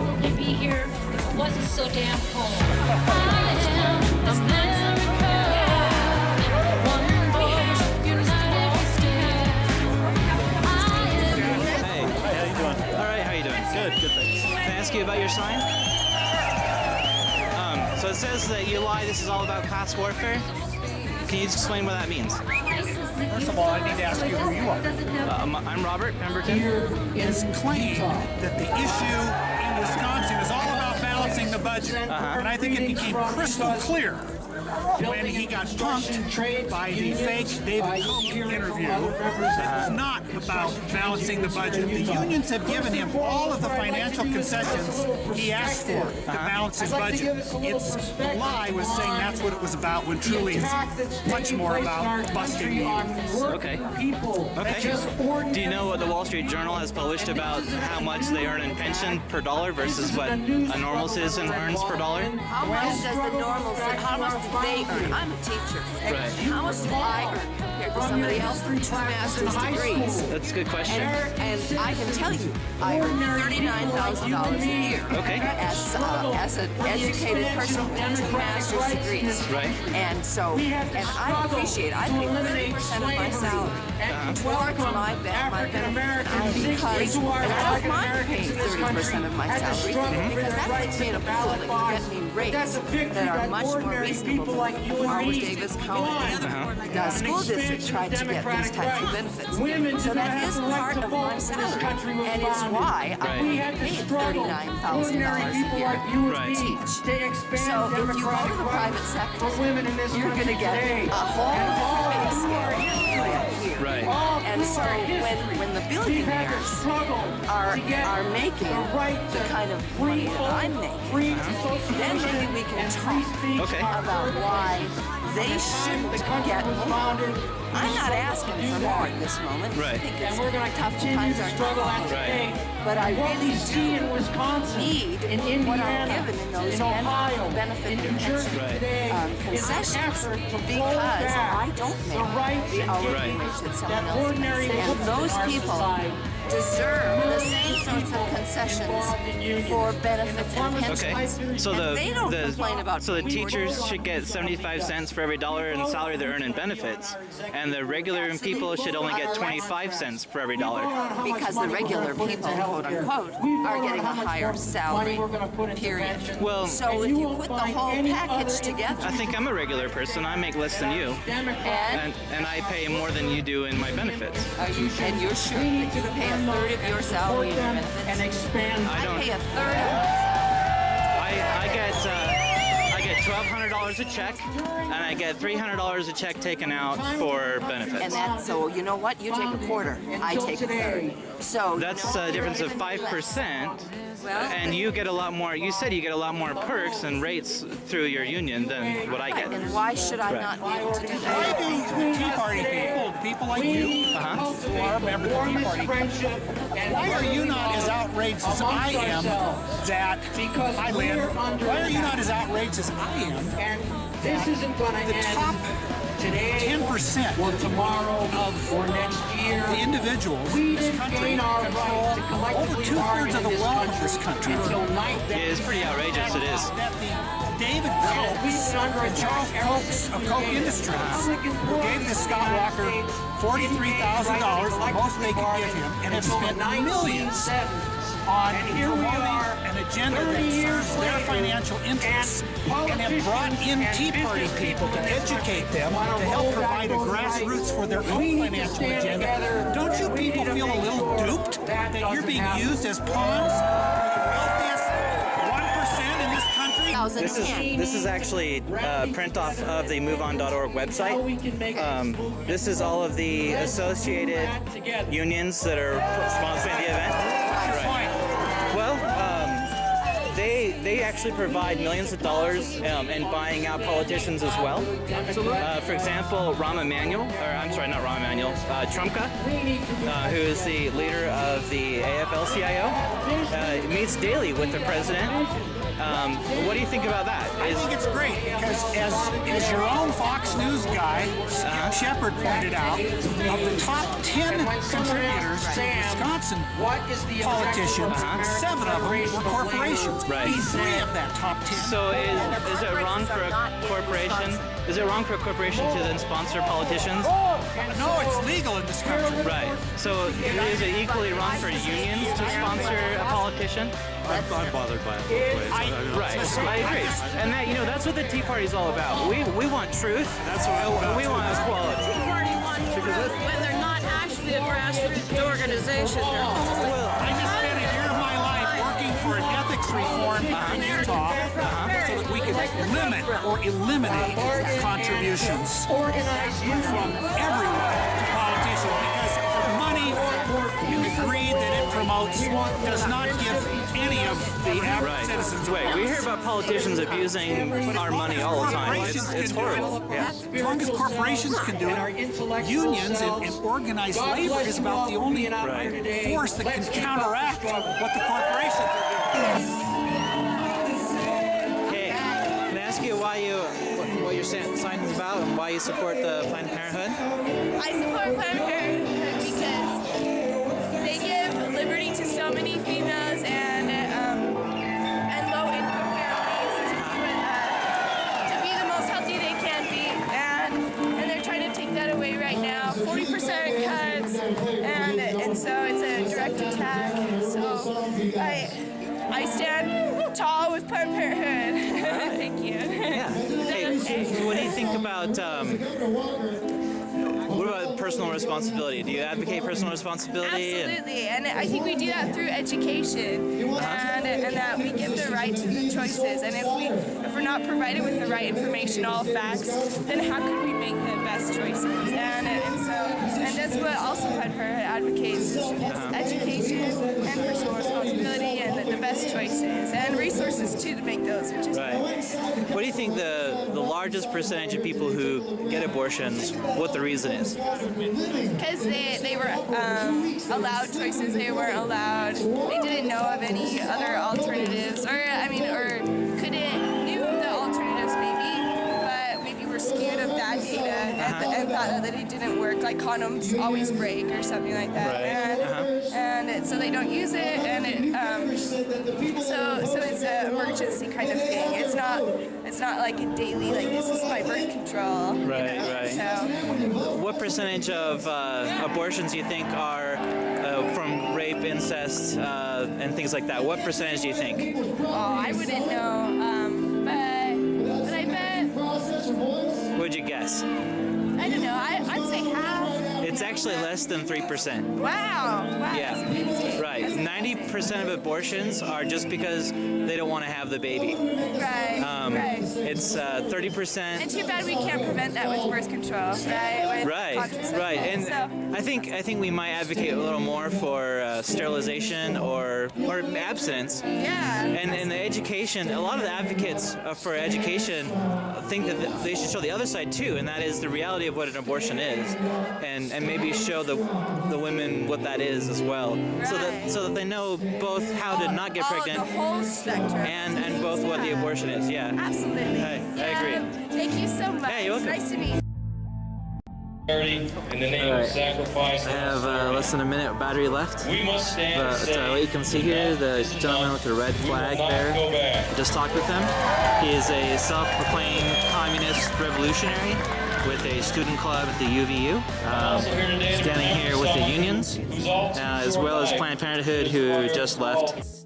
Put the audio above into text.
probably be here if it wasn't so damn cold. I am America. One voice, united we stand. I am. Hey, how you doing? All right, how you doing? Good, thanks. Can I ask you about your sign? So it says that you lie, this is all about class warfare. Can you explain what that means? First of all, I need to ask you who you are. I'm Robert Pemberton. It's claimed that the issue in Wisconsin is all about balancing the budget. And I think it became crystal clear when he got punked by the fake David Koch interview. It's not about balancing the budget. The unions have given him all of the financial concessions he asked for to balance his budget. It's the lie was saying that's what it was about when truly it's much more about busting the unions. Okay. Do you know what the Wall Street Journal has published about how much they earn in pension per dollar versus what a normal citizen earns per dollar? How much does the normal citizen, how much do they earn? I'm a teacher. Right. How much do I earn compared to somebody else with 2 master's degrees? That's a good question. And I can tell you, I earn $39,000 a year. Okay. As an educated person with 2 master's degrees. Right. And so, and I appreciate, I pay 30% of my salary towards my benefits. Because, and I don't mind paying 30% of my salary, because that puts me in a pool that can get me rates that are much more reasonable than Howard Davis County. The school district tried to get these types of benefits. So that is part of my salary. And it's why I get paid $39,000 a year to teach. So if you go to the private sector, you're going to get a whole different pay scale here. Right. And so when the billionaires are making the kind of money that I'm making, then maybe we can talk about why they shouldn't get more. I'm not asking for more at this moment. Right. I think it's tough times are tough. Right. But I really do need what I'm given in those benefit and pension concessions because I don't make the hourly wage that someone else makes. And those people deserve the same sorts of concessions for benefits and pensions. Okay. So they don't complain about the teachers should get 75 cents for every dollar in salary they earn in benefits, and the regular people should only get 25 cents for every dollar. Because the regular people, quote unquote, are getting a higher salary. Period. Well, so if you put the whole package together, I think I'm a regular person. I make less than you, and I pay more than you do in my benefits. And you're sure that you pay a third of your salary in benefits? I don't. I pay a third of my salary. I get $1,200 a check, and I get $300 a check taken out for benefits. And that's so. You know what? You take a quarter. I take a third. So that's a difference of 5%. And you get a lot more. You said you get a lot more perks and rates through your union than what I get. And why should I not be able to do that? Why do Tea Party people like you, who are members of the Tea Party, why are you not as outraged as I am that I live? Why are you not as outraged as I am? This isn't going to the top today 10% or tomorrow or next year. The individuals in this country control over 2/3 of the wealth of this country. It is pretty outrageous, it is. That the David Koch and Charles Koch of Koch Industries, who gave this Scott Walker $43,000, the most they could give him, and have spent millions on promoting an agenda that serves their financial interests, and have brought in Tea Party people to educate them, to help provide a grassroots for their own financial agenda. Don't you people feel a little duped that you're being used as pawns for the wealthiest 1% in this country? This is actually print off of the MoveOn.org website. This is all of the associated unions that are sponsoring the event. Well, they actually provide millions of dollars in buying out politicians as well. For example, Rahm Emanuel, Trumka, who is the leader of the AFL-CIO, meets daily with the president What do you think about that? I think it's great because, as your own Fox News guy, Skip Shepard, pointed out, of the top 10 contributors to Wisconsin politicians, 7 of them were corporations. Right. 3 of that top 10. So is it wrong for a corporation? Is it wrong for a corporation to then sponsor politicians? No, it's legal in this country. Right. So is it equally wrong for unions to sponsor a politician? I'm bothered by it both ways. Right. I agree. And that, that's what the Tea Party is all about. We want truth. That's what I'm about. We want equality. Tea Party wants truth when they're not actually a grassroots organization. I just spent a year of my life working for an ethics reform in Utah so that we could limit or eliminate contributions from everyone to politicians because money and the greed that it promotes does not give any of the average citizens a Wait, we hear about politicians abusing our money all the time. It's horrible. Yeah. As long as corporations can do it, unions and organized labor is about the only force that can counteract what the corporations are doing. Okay, can I ask you what your sign is about and why you support the Planned Parenthood? I support Planned Parenthood because they give liberty to so many females and low-income families to be the most healthy they can be, and they're trying to take that away right now. 40% cuts, and so it's a direct attack. So I stand tall with Planned Parenthood. Right. Thank you. Yeah. Hey, what do you think about what about personal responsibility? Do you advocate personal responsibility? Absolutely, and I think we do that through education, and that we give the right to the choices. And if we're not provided with the right information, all facts, then how could we make the best choices? And that's what also Planned Parenthood advocates: is education and personal responsibility, and the best choices and resources too to make those. Which is Right. What do you think the largest percentage of people who get abortions, what the reason is? because they were allowed choices. They weren't allowed. They didn't know of any other alternatives, or knew of the alternatives but maybe were skewed of that data and thought that it didn't work. Like condoms always break or something like that, and so they don't use it. And so it's an emergency kind of thing. It's not like a daily, like, this is my birth control. Right. So What percentage of abortions do you think are from rape, incest, and things like that? What percentage do you think? I wouldn't know, but I bet, What'd you guess? I don't know, I'd say half. It's actually less than 3%. Wow, Yeah. that's amazing. Right. 90% of abortions are just because they don't want to have the baby. Right. It's 30%. And too bad we can't prevent that with birth control, right? With contraception. Right. And So, I think we might advocate a little more for sterilization or abstinence. yeah. And the education, a lot of the advocates for education think that they should show the other side too, and that is the reality of what an abortion is, and maybe show the women what that is as well, so that they know both how to not get pregnant the whole spectrum. and both what the abortion is. Yeah. Absolutely. I agree. Thank you so much. Yeah, you're welcome. Nice to meet you. In the name of sacrifice. I have less than a minute battery left. We must stand and say, What you can see here, the gentleman with the red flag there. I just talked with him. He is a self-proclaimed communist revolutionary with a student club at the UVU. Standing here with the unions, as well as Planned Parenthood, who just left.